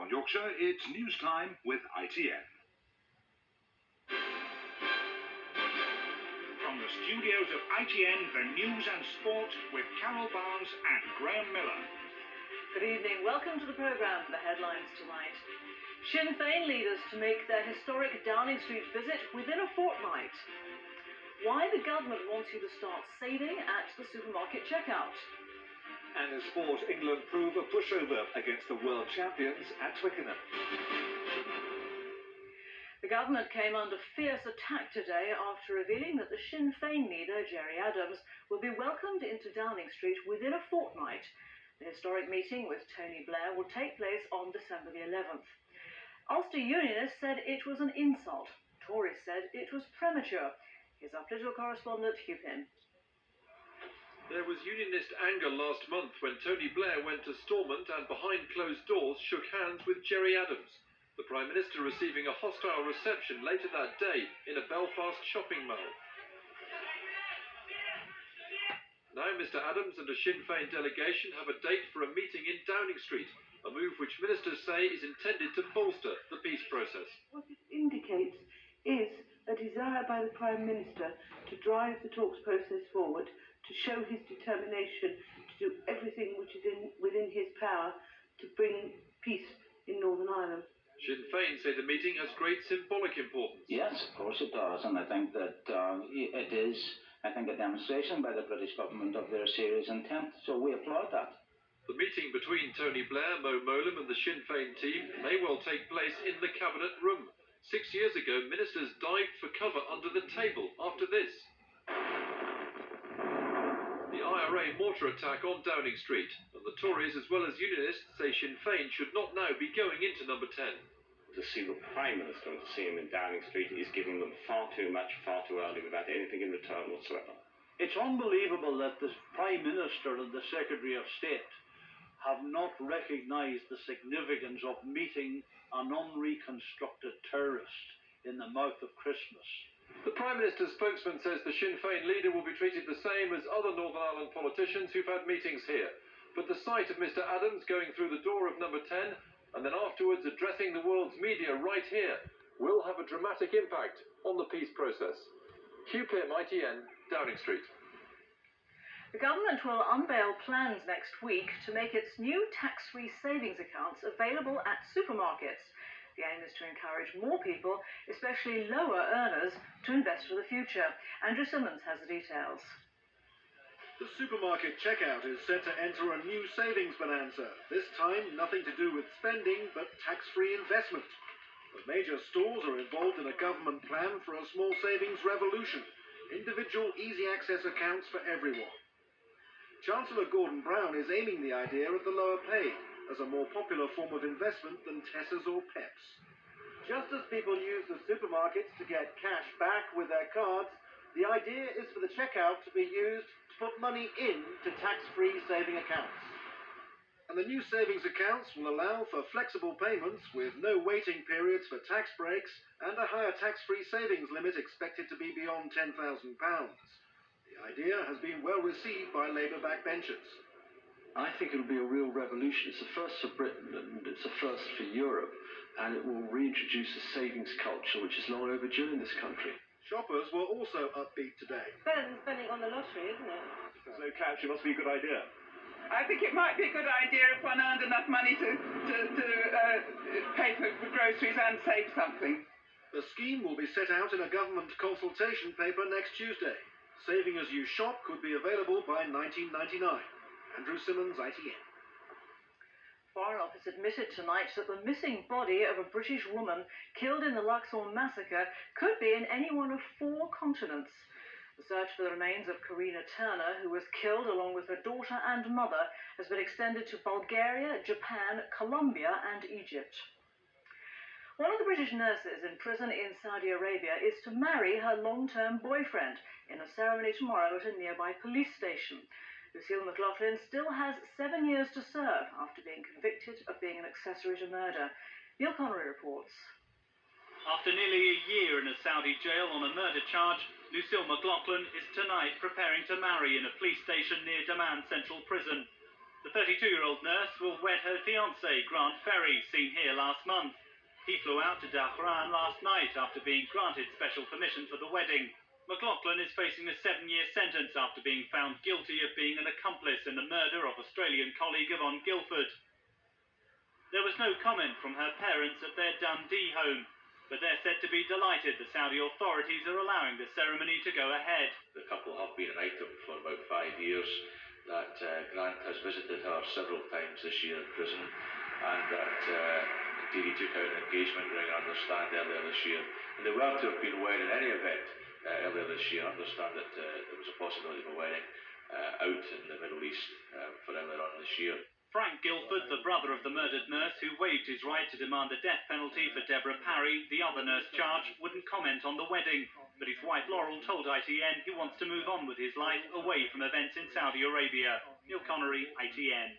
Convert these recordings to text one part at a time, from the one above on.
on Yorkshire, it's news time with ITN. From the studios of ITN, the news and sport with Carol Barnes and Graham Miller. Good evening. Welcome to the programme. The headlines tonight. Sinn Féin leaders to make their historic Downing Street visit within a fortnight. Why the government wants you to start saving at the supermarket checkout. And in sport, England prove a pushover against the world champions at Twickenham. The government came under fierce attack today after revealing that the Sinn Féin leader, Gerry Adams, will be welcomed into Downing Street within a fortnight. The historic meeting with Tony Blair will take place on December the 11th. Ulster Unionists said it was an insult. Tories said it was premature. Here's our political correspondent, Hugh Pym. There was unionist anger last month when Tony Blair went to Stormont and behind closed doors shook hands with Gerry Adams, the Prime Minister receiving a hostile reception later that day in a Belfast shopping mall. Now Mr Adams and a Sinn Féin delegation have a date for a meeting in Downing Street, a move which ministers say is intended to bolster the peace process. What it indicates is a desire by the Prime Minister to drive the talks process forward, to show his determination to do everything which is within his power to bring peace in Northern Ireland. Sinn Féin say the meeting has great symbolic importance. Yes, of course it does, and I think that it is, a demonstration by the British government of their serious intent, so we applaud that. The meeting between Tony Blair, Mo Mowlam and the Sinn Féin team may well take place in the Cabinet room. 6 years ago, ministers dived for cover under the table after this. The IRA mortar attack on Downing Street, and the Tories as well as unionists say Sinn Féin should not now be going into number 10. To see the Prime Minister and to see him in Downing Street is giving them far too much, far too early, without anything in return whatsoever. It's unbelievable that the Prime Minister and the Secretary of State have not recognised the significance of meeting an unreconstructed terrorist in the mouth of Christmas. The Prime Minister's spokesman says the Sinn Féin leader will be treated the same as other Northern Ireland politicians who've had meetings here. But the sight of Mr Adams going through the door of number 10 and then afterwards addressing the world's media right here will have a dramatic impact on the peace process. Hugh Pym, ITN, Downing Street. The government will unveil plans next week to make its new tax-free savings accounts available at supermarkets. The aim is to encourage more people, especially lower earners, to invest for the future. Andrew Simmons has the details. The supermarket checkout is set to enter a new savings bonanza. This time, nothing to do with spending, but tax-free investment. The major stores are involved in a government plan for a small savings revolution. Individual easy access accounts for everyone. Chancellor Gordon Brown is aiming the idea at the lower paid, as a more popular form of investment than Tessers or Peps. Just as people use the supermarkets to get cash back with their cards, the idea is for the checkout to be used to put money into tax-free saving accounts. And the new savings accounts will allow for flexible payments with no waiting periods for tax breaks and a higher tax-free savings limit expected to be beyond £10,000. The idea has been well received by Labour backbenchers. I think it'll be a real revolution. It's a first for Britain and it's a first for Europe, and it will reintroduce a savings culture which is long overdue in this country. Shoppers were also upbeat today. Better than spending on the lottery, isn't it? So, Catch, it must be a good idea. I think it might be a good idea if one earned enough money to pay for groceries and save something. The scheme will be set out in a government consultation paper next Tuesday. Saving as you shop could be available by 1999. Andrew Simmons, ITN. Foreign Office admitted tonight that the missing body of a British woman killed in the Luxor massacre could be in any one of 4 continents. The search for the remains of Karina Turner, who was killed along with her daughter and mother, has been extended to Bulgaria, Japan, Colombia and Egypt. One of the British nurses in prison in Saudi Arabia is to marry her long-term boyfriend in a ceremony tomorrow at a nearby police station. Lucille McLaughlin still has 7 years to serve after being convicted of being an accessory to murder. Neil Connery reports. After nearly a year in a Saudi jail on a murder charge, Lucille McLaughlin is tonight preparing to marry in a police station near Dammam Central Prison. The 32-year-old nurse will wed her fiancé, Grant Ferry, seen here last month. He flew out to Dhahran last night after being granted special permission for the wedding. McLaughlin is facing a 7-year sentence after being found guilty of being an accomplice in the murder of Australian colleague Yvonne Guilford. There was no comment from her parents at their Dundee home, but they're said to be delighted the Saudi authorities are allowing the ceremony to go ahead. The couple have been an item for about 5 years, that Grant has visited her several times this year in prison, and that indeed he took out an engagement ring, I understand, earlier this year. And they were to have been wed in any event earlier this year. I understand that there was a possibility of a wedding out in the Middle East for earlier on this year. Frank Guilford, the brother of the murdered nurse who waived his right to demand the death penalty for Deborah Parry, the other nurse charged, wouldn't comment on the wedding. But his wife Laurel told ITN he wants to move on with his life away from events in Saudi Arabia. Neil Connery, ITN.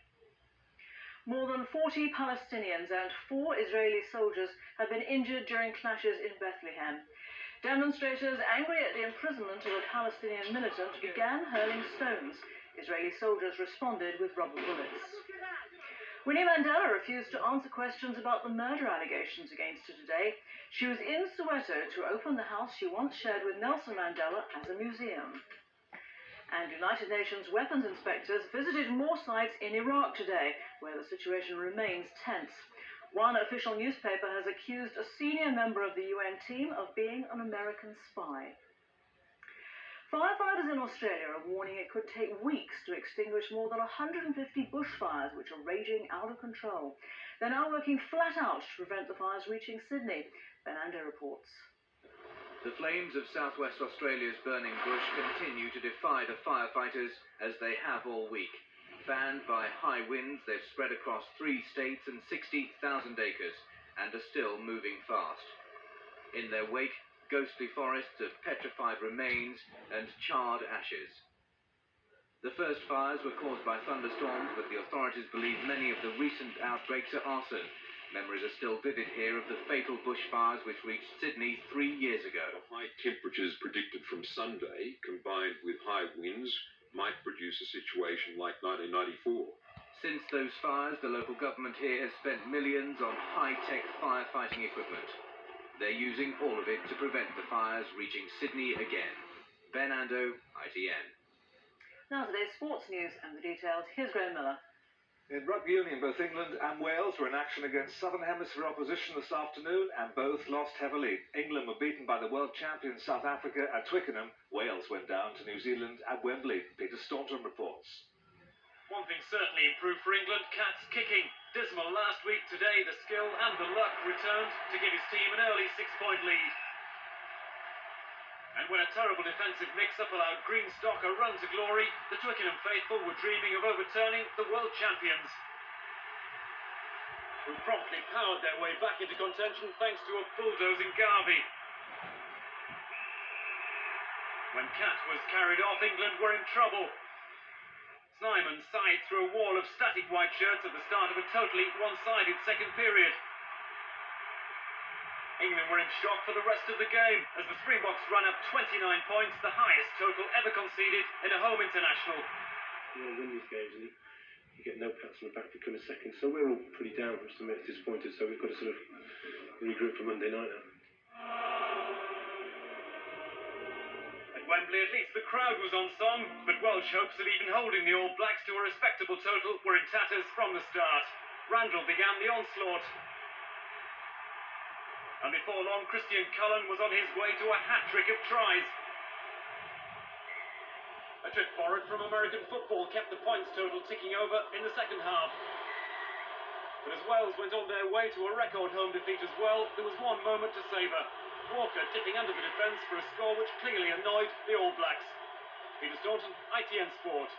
More than 40 Palestinians and 4 Israeli soldiers have been injured during clashes in Bethlehem. Demonstrators, angry at the imprisonment of a Palestinian militant, began hurling stones. Israeli soldiers responded with rubber bullets. Winnie Mandela refused to answer questions about the murder allegations against her today. She was in Soweto to open the house she once shared with Nelson Mandela as a museum. And United Nations weapons inspectors visited more sites in Iraq today, where the situation remains tense. One official newspaper has accused a senior member of the UN team of being an American spy. Firefighters in Australia are warning it could take weeks to extinguish more than 150 bushfires which are raging out of control. They're now working flat out to prevent the fires reaching Sydney. Ben Ando reports. The flames of southwest Australia's burning bush continue to defy the firefighters as they have all week. Fanned by high winds, they've spread across 3 states and 60,000 acres and are still moving fast. In their wake, ghostly forests of petrified remains and charred ashes. The first fires were caused by thunderstorms, but the authorities believe many of the recent outbreaks are arson. Memories are still vivid here of the fatal bushfires which reached Sydney 3 years ago. The high temperatures predicted from Sunday, combined with high winds, might produce a situation like 1994. Since those fires, the local government here has spent millions on high-tech firefighting equipment. They're using all of it to prevent the fires reaching Sydney again. Ben Ando, ITN. Now today's sports news and the details. Here's Graham Miller. In rugby union, both England and Wales were in action against Southern Hemisphere opposition this afternoon, and both lost heavily. England were beaten by the world champion South Africa at Twickenham. Wales went down to New Zealand at Wembley. Peter Staunton reports. One thing certainly improved for England, Cat's kicking. Dismal last week, today the skill and the luck returned to give his team an early 6-point lead. And when a terrible defensive mix-up allowed Greenstock a run to glory, the Twickenham faithful were dreaming of overturning the world champions, who promptly powered their way back into contention thanks to a bulldozing Garvey. When Cat was carried off, England were in trouble. Simon sighed through a wall of static white shirts at the start of a totally one-sided second period. England were in shock for the rest of the game as the Springboks ran up 29 points, the highest total ever conceded in a home international. You want to win these games and you get no pats on the back for coming second, so we're all pretty down, which is a bit disappointed, so we've got to sort of regroup for Monday night now. Wembley, at least the crowd was on song, but Welsh hopes of even holding the All Blacks to a respectable total were in tatters from the start. Randall began the onslaught. And before long, Christian Cullen was on his way to a hat-trick of tries. A trip forward from American football kept the points total ticking over in the second half. But as Wales went on their way to a record home defeat as well, there was one moment to savour. Walker dipping under the defence for a score which clearly annoyed the All Blacks. Peter Staunton, ITN Sport.